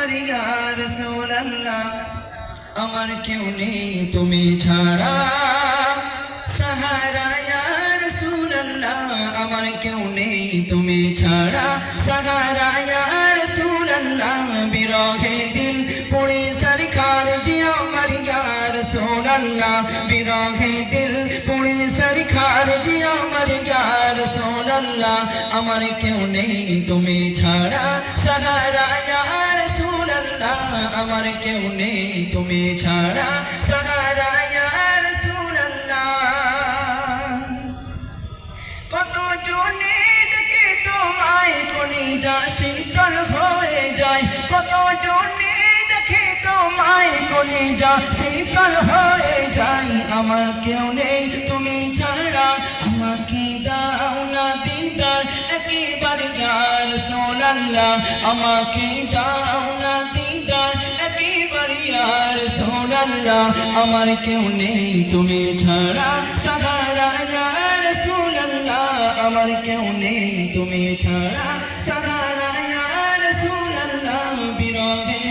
আমার ইয়া রাসূলুল্লাহ আমার কেউ নেই তুমি ছাড়া সাহারা ইয়া রাসূলুল্লাহ আমার কেউ নেই তুমি ছাড়া সাহারা ইয়া রাসূলুল্লাহ বিরহে দিল পুড়ে সরকার জি আমার ইয়া রাসূলুল্লাহ বিরহে দিল পুড়ে সরকার জি আমার ইয়া রাসূলুল্লাহ আমার কেউ নেই তুমি ছাড়া সাহারা ইয়া রাসূলুল্লাহ আমার কেউ নেই তুমি ছাড়া সাহারা ইয়া রাসূলুল্লাহ কত জনে দেখে তোমায় কলিজা শীতল হয়ে যায় কত জনে দেখে তোমায় কলিজা শীতল হয়ে যায় আমার কেউ নেই তুমি ছাড়া আমাকে দাও না দিদার একবার ইয়া রাসূলুল্লাহ আমাকে দাও না দিদার একবার ইয়া রাসূলুল্লাহ আমার কেউ নেই তুমি ছাড়া সাহারা ইয়া রাসূলুল্লাহ আমার কেউ নেই তুমি ছাড়া সাহারা ইয়া রাসূলুল্লাহ বিরহে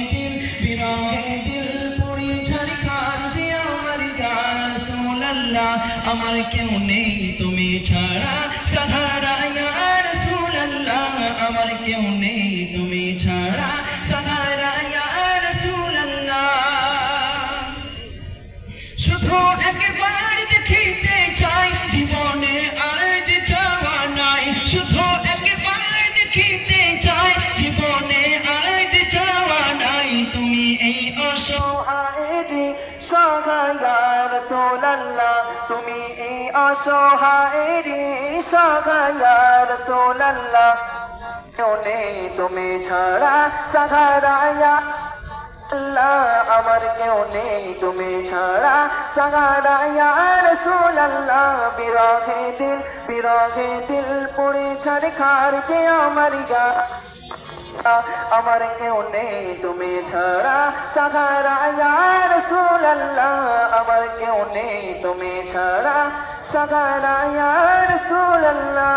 দিল পুরি ঝরকার যে আমার ইয়া রাসূলুল্লাহ আমার কেউ নেই তুমি ছাড়া সাহারা ইয়া রাসূলুল্লাহ আমার কেউ নেই তুমি ছাড়া সাহারা ইয়া রাসূলুল্লাহ শুধু একবার দেখিতে চাই জীবনে আর যে চাওয়া নাই শুধু একবার দেখিতে চাই জীবনে আর যে চাওয়া নাই তুমি এই অসহায়ের সহায় ইয়া রাসূলুল্লাহ তুমি এই অসহায়ের সহায় ইয়া রাসূলুল্লাহ কেউ নেই তুমি ছাড়া সাহারা ইয়া আল্লাহ আমার কেউ নেই তুমি ছাড়া সাহারা ইয়া রাসূলুল্লাহ বিরহে দিল পুড়ে ছারখার যে আমার ইয়া আমার কেউ নেই তুমি ছাড়া সাহারা ইয়া রাসূলুল্লাহ আমার কেউ নেই তুমি ছাড়া সাহারা ইয়া রাসূলুল্লাহ